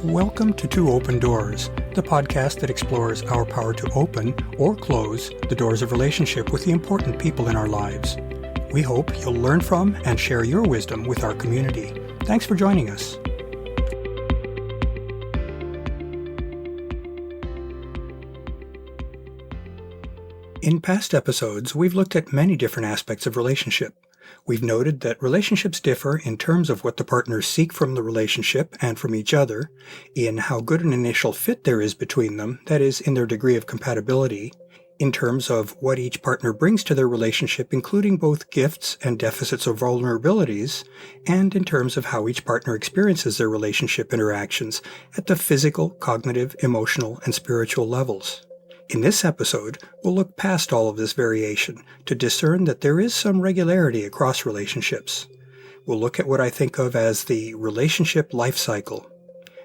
Welcome to Two Open Doors, the podcast that explores our power to open or close the doors of relationship with the important people in our lives. We hope you'll learn from and share your wisdom with our community. Thanks for joining us. In past episodes, we've looked at many different aspects of relationship. We've noted that relationships differ in terms of what the partners seek from the relationship and from each other, in how good an initial fit there is between them, that is, in their degree of compatibility, in terms of what each partner brings to their relationship, including both gifts and deficits or vulnerabilities, and in terms of how each partner experiences their relationship interactions at the physical, cognitive, emotional, and spiritual levels. In this episode, we'll look past all of this variation to discern that there is some regularity across relationships. We'll look at what I think of as the relationship life cycle.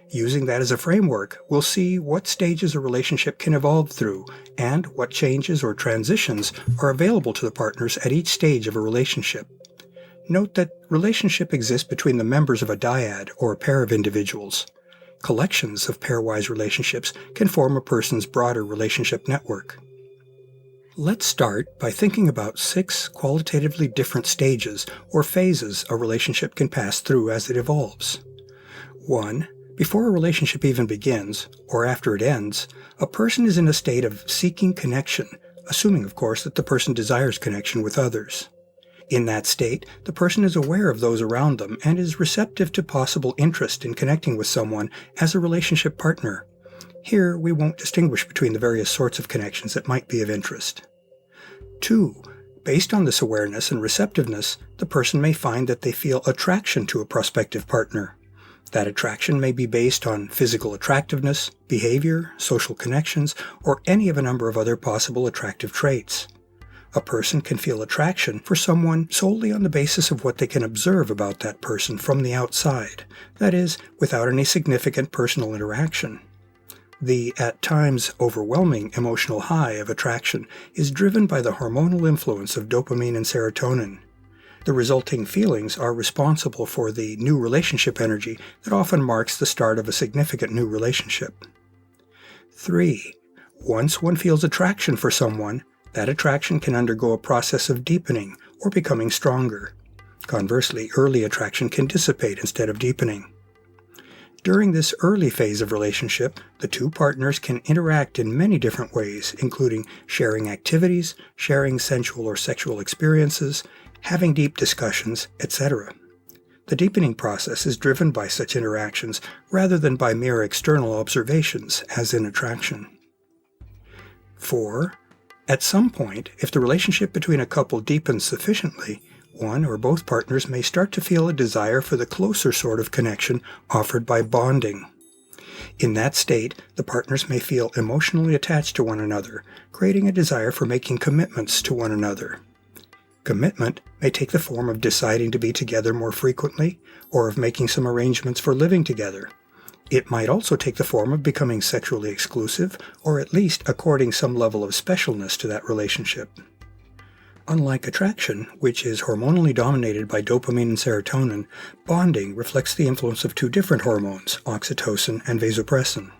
Using that as a framework, we'll see what stages a relationship can evolve through and what changes or transitions are available to the partners at each stage of a relationship. Note that relationship exists between the members of a dyad or a pair of individuals. Collections of pairwise relationships can form a person's broader relationship network. Let's start by thinking about 6 qualitatively different stages or phases a relationship can pass through as it evolves. 1. Before a relationship even begins, or after it ends, a person is in a state of seeking connection, assuming, of course, that the person desires connection with others. In that state, the person is aware of those around them and is receptive to possible interest in connecting with someone as a relationship partner. Here, we won't distinguish between the various sorts of connections that might be of interest. 2. Based on this awareness and receptiveness, the person may find that they feel attraction to a prospective partner. That attraction may be based on physical attractiveness, behavior, social connections, or any of a number of other possible attractive traits. A person can feel attraction for someone solely on the basis of what they can observe about that person from the outside, that is, without any significant personal interaction. The, at times, overwhelming emotional high of attraction is driven by the hormonal influence of dopamine and serotonin. The resulting feelings are responsible for the new relationship energy that often marks the start of a significant new relationship. 3. Once one feels attraction for someone, that attraction can undergo a process of deepening or becoming stronger. Conversely, early attraction can dissipate instead of deepening. During this early phase of relationship, the two partners can interact in many different ways, including sharing activities, sharing sensual or sexual experiences, having deep discussions, etc. The deepening process is driven by such interactions rather than by mere external observations, as in attraction. 4. At some point, if the relationship between a couple deepens sufficiently, one or both partners may start to feel a desire for the closer sort of connection offered by bonding. In that state, the partners may feel emotionally attached to one another, creating a desire for making commitments to one another. Commitment may take the form of deciding to be together more frequently, or of making some arrangements for living together. It might also take the form of becoming sexually exclusive, or at least according some level of specialness to that relationship. Unlike attraction, which is hormonally dominated by dopamine and serotonin, bonding reflects the influence of 2 different hormones, oxytocin and vasopressin.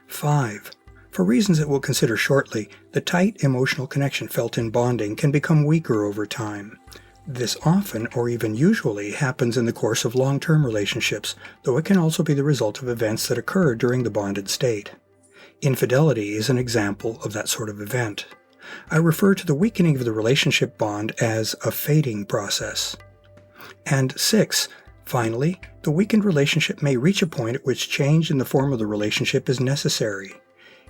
5. For reasons that we'll consider shortly, the tight emotional connection felt in bonding can become weaker over time. This often, or even usually, happens in the course of long-term relationships, though it can also be the result of events that occur during the bonded state. Infidelity is an example of that sort of event. I refer to the weakening of the relationship bond as a fading process. And 6. Finally, the weakened relationship may reach a point at which change in the form of the relationship is necessary.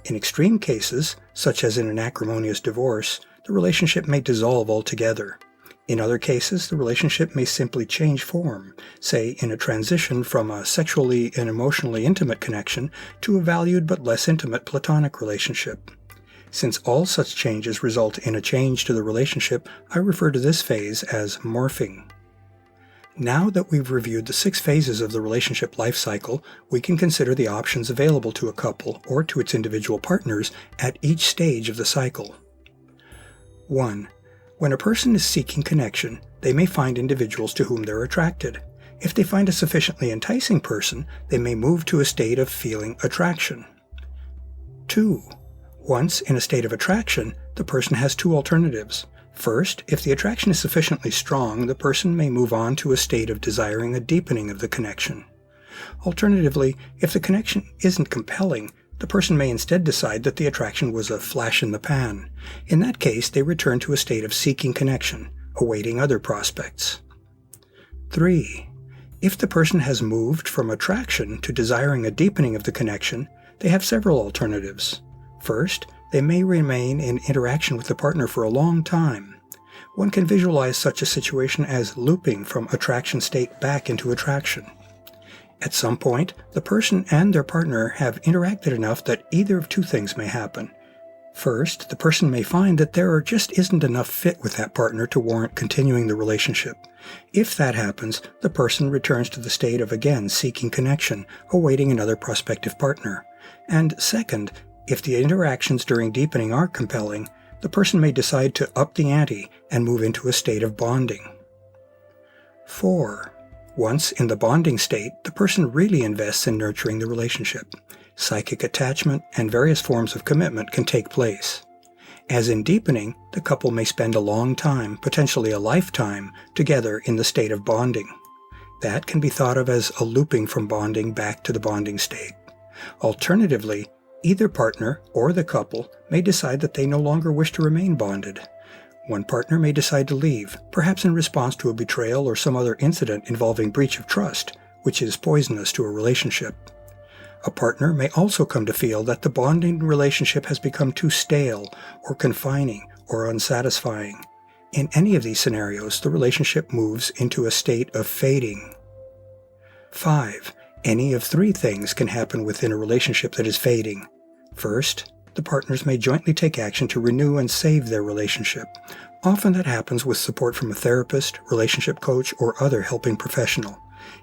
In extreme cases, such as in an acrimonious divorce, the relationship may dissolve altogether. In other cases, the relationship may simply change form, say in a transition from a sexually and emotionally intimate connection to a valued but less intimate platonic relationship. Since all such changes result in a change to the relationship, I refer to this phase as morphing. Now that we've reviewed the 6 phases of the relationship life cycle, we can consider the options available to a couple or to its individual partners at each stage of the cycle. 1. When a person is seeking connection, they may find individuals to whom they're attracted. If they find a sufficiently enticing person, they may move to a state of feeling attraction. 2. Once in a state of attraction, the person has two alternatives. First, if the attraction is sufficiently strong, the person may move on to a state of desiring a deepening of the connection. Alternatively, if the connection isn't compelling, the person may instead decide that the attraction was a flash in the pan. In that case, they return to a state of seeking connection, awaiting other prospects. 3. If the person has moved from attraction to desiring a deepening of the connection, they have several alternatives. First, they may remain in interaction with the partner for a long time. One can visualize such a situation as looping from attraction state back into attraction. At some point, the person and their partner have interacted enough that either of two things may happen. First, the person may find that there just isn't enough fit with that partner to warrant continuing the relationship. If that happens, the person returns to the state of again seeking connection, awaiting another prospective partner. And second, if the interactions during deepening are compelling, the person may decide to up the ante and move into a state of bonding. 4. Once in the bonding state, the person really invests in nurturing the relationship. Psychic attachment and various forms of commitment can take place. As in deepening, the couple may spend a long time, potentially a lifetime, together in the state of bonding. That can be thought of as a looping from bonding back to the bonding state. Alternatively, either partner or the couple may decide that they no longer wish to remain bonded. One partner may decide to leave, perhaps in response to a betrayal or some other incident involving breach of trust, which is poisonous to a relationship. A partner may also come to feel that the bonding relationship has become too stale or confining or unsatisfying. In any of these scenarios, the relationship moves into a state of fading. 5. Any of three things can happen within a relationship that is fading. First, the partners may jointly take action to renew and save their relationship. Often that happens with support from a therapist, relationship coach, or other helping professional.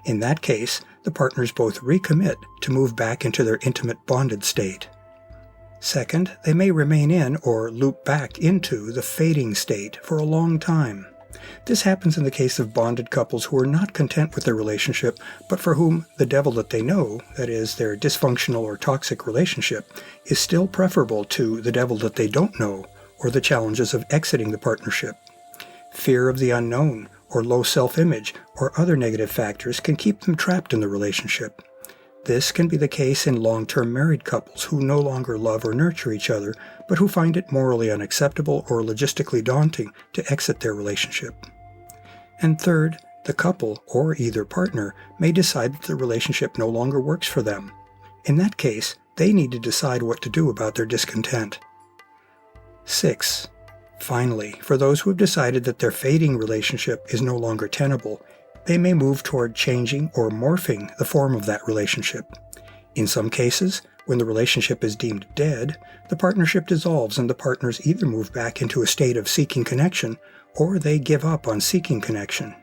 In that case, the partners both recommit to move back into their intimate bonded state. Second, they may remain in or loop back into the fading state for a long time. This happens in the case of bonded couples who are not content with their relationship, but for whom the devil that they know, that is, their dysfunctional or toxic relationship, is still preferable to the devil that they don't know, or the challenges of exiting the partnership. Fear of the unknown, or low self-image, or other negative factors can keep them trapped in the relationship. This can be the case in long-term married couples who no longer love or nurture each other, but who find it morally unacceptable or logistically daunting to exit their relationship. And third, the couple, or either partner, may decide that the relationship no longer works for them. In that case, they need to decide what to do about their discontent. 6. Finally, for those who have decided that their fading relationship is no longer tenable, they may move toward changing or morphing the form of that relationship. In some cases, when the relationship is deemed dead, the partnership dissolves and the partners either move back into a state of seeking connection or they give up on seeking connection.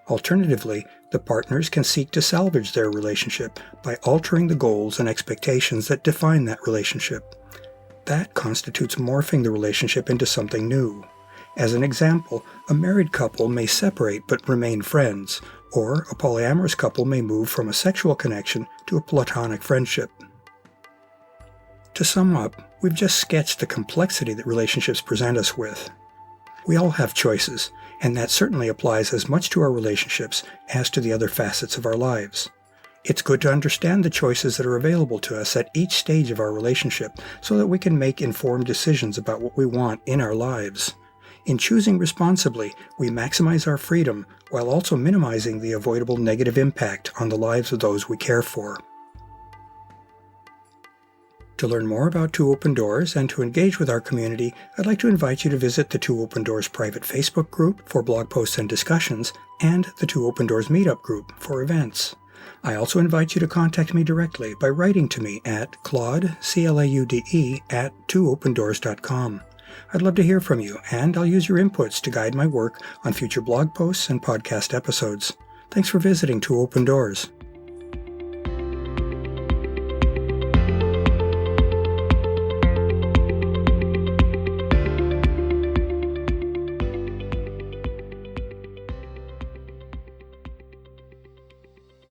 Alternatively, the partners can seek to salvage their relationship by altering the goals and expectations that define that relationship. That constitutes morphing the relationship into something new. As an example, a married couple may separate but remain friends, or a polyamorous couple may move from a sexual connection to a platonic friendship. To sum up, we've just sketched the complexity that relationships present us with. We all have choices, and that certainly applies as much to our relationships as to the other facets of our lives. It's good to understand the choices that are available to us at each stage of our relationship so that we can make informed decisions about what we want in our lives. In choosing responsibly, we maximize our freedom while also minimizing the avoidable negative impact on the lives of those we care for. To learn more about Two Open Doors and to engage with our community, I'd like to invite you to visit the Two Open Doors private Facebook group for blog posts and discussions, and the Two Open Doors meetup group for events. I also invite you to contact me directly by writing to me at Claude, C-L-A-U-D-E, at twoopendoors.com. I'd love to hear from you, and I'll use your inputs to guide my work on future blog posts and podcast episodes. Thanks for visiting Two Open Doors.